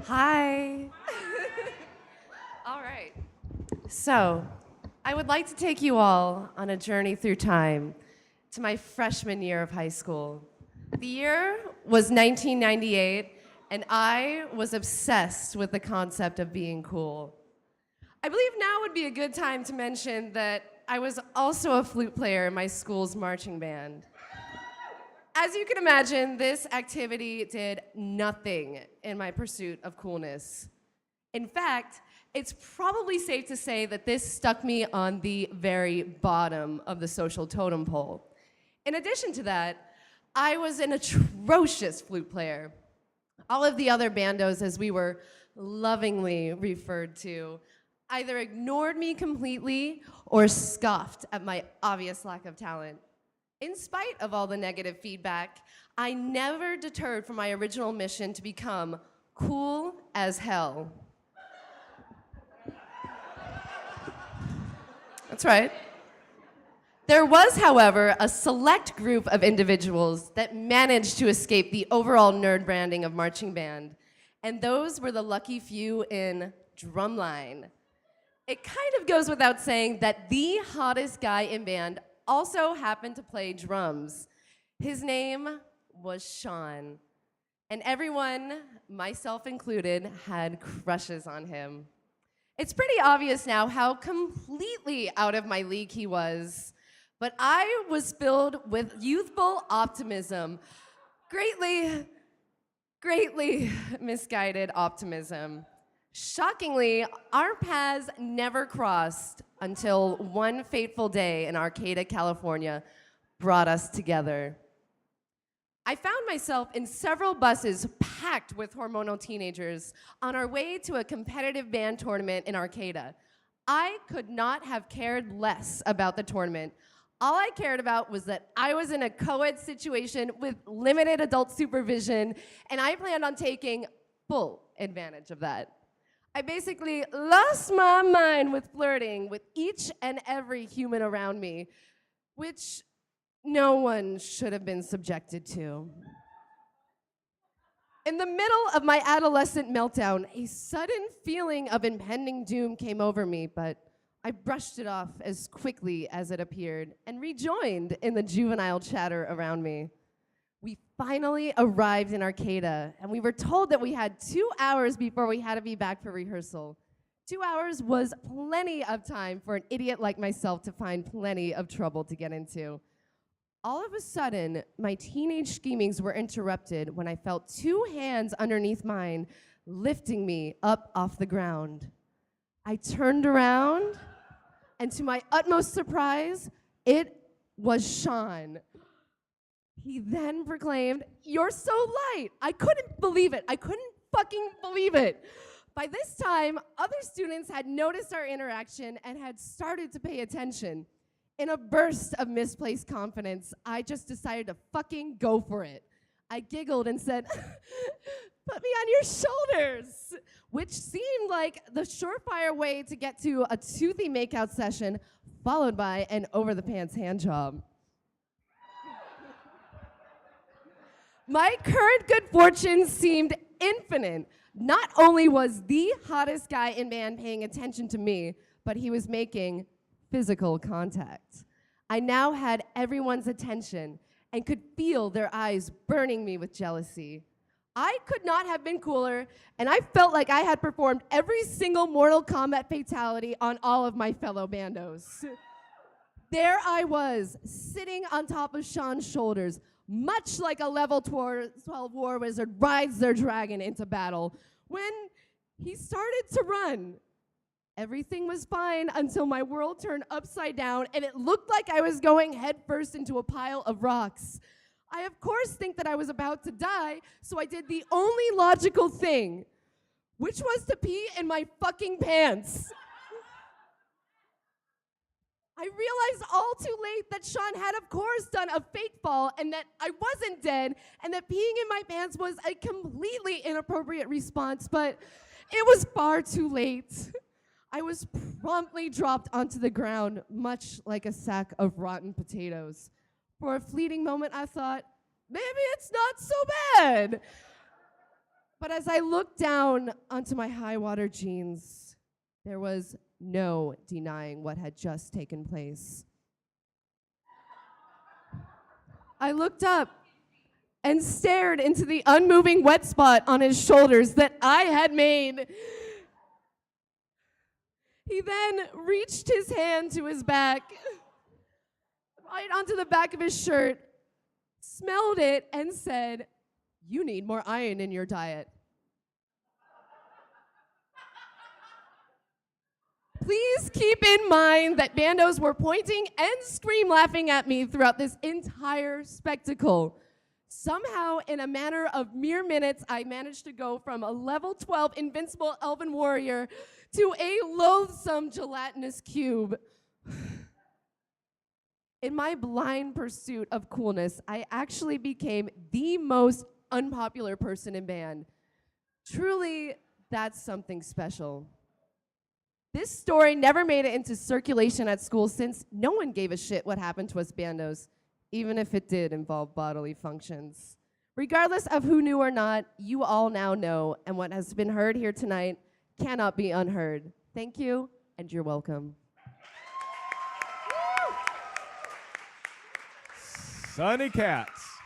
Hi. All right. So, I would like to take you all on a journey through time to my freshman year of high school. The year was 1998, and I was obsessed with the concept of being cool. I believe now would be a good time to mention that I was also a flute player in my school's marching band. As you can imagine, this activity did nothing in my pursuit of coolness. In fact, it's probably safe to say that this stuck me on the very bottom of the social totem pole. In addition to that, I was an atrocious flute player. All of the other bandos, as we were lovingly referred to, either ignored me completely or scoffed at my obvious lack of talent. In spite of all the negative feedback, I never deterred from my original mission to become cool as hell. That's right. There was, however, a select group of individuals that managed to escape the overall nerd branding of marching band, and those were the lucky few in drumline. It kind of goes without saying that the hottest guy in band also happened to play drums. His name was Sean, and everyone, myself included, had crushes on him. It's pretty obvious now how completely out of my league he was, but I was filled with youthful optimism, greatly misguided optimism. Shockingly, our paths never crossed until one fateful day in Arcata, California, brought us together. I found myself in several buses packed with hormonal teenagers on our way to a competitive band tournament in Arcata. I could not have cared less about the tournament. All I cared about was that I was in a co-ed situation with limited adult supervision, and I planned on taking full advantage of that. I basically lost my mind with flirting with each and every human around me, which no one should have been subjected to. In the middle of my adolescent meltdown, a sudden feeling of impending doom came over me, but I brushed it off as quickly as it appeared and rejoined in the juvenile chatter around me. We finally arrived in Arcata, and we were told that we had 2 hours before we had to be back for rehearsal. 2 hours was plenty of time for an idiot like myself to find plenty of trouble to get into. All of a sudden, my teenage schemings were interrupted when I felt 2 hands underneath mine lifting me up off the ground. I turned around, and to my utmost surprise, it was Sean. He then proclaimed, "You're so light." I couldn't believe it. I couldn't fucking believe it. By this time, other students had noticed our interaction and had started to pay attention. In a burst of misplaced confidence, I just decided to fucking go for it. I giggled and said, "Put me on your shoulders," which seemed like the surefire way to get to a toothy makeout session, followed by an over-the-pants hand job. My current good fortune seemed infinite. Not only was the hottest guy in band paying attention to me, but he was making physical contact. I now had everyone's attention and could feel their eyes burning me with jealousy. I could not have been cooler, and I felt like I had performed every single Mortal Kombat fatality on all of my fellow bandos. There I was, sitting on top of Sean's shoulders, much like a level 12 war wizard rides their dragon into battle, when he started to run. Everything was fine until my world turned upside down and it looked like I was going headfirst into a pile of rocks. I, of course, think that I was about to die, so I did the only logical thing, which was to pee in my fucking pants. I realized all too late that Sean had, of course, done a fake fall and that I wasn't dead and that peeing in my pants was a completely inappropriate response, but it was far too late. I was promptly dropped onto the ground, much like a sack of rotten potatoes. For a fleeting moment, I thought, maybe it's not so bad. But as I looked down onto my high-water jeans, there was no denying what had just taken place. I looked up and stared into the unmoving wet spot on his shoulders that I had made. He then reached his hand to his back, right onto the back of his shirt, smelled it, and said, "You need more iron in your diet." Please keep in mind that bandos were pointing and scream laughing at me throughout this entire spectacle. Somehow, in a matter of mere minutes, I managed to go from a level 12 invincible elven warrior to a loathsome gelatinous cube. In my blind pursuit of coolness, I actually became the most unpopular person in band. Truly, that's something special. This story never made it into circulation at school since no one gave a shit what happened to us bandos, even if it did involve bodily functions. Regardless of who knew or not, you all now know, and what has been heard here tonight cannot be unheard. Thank you, and you're welcome. Sonny Katz.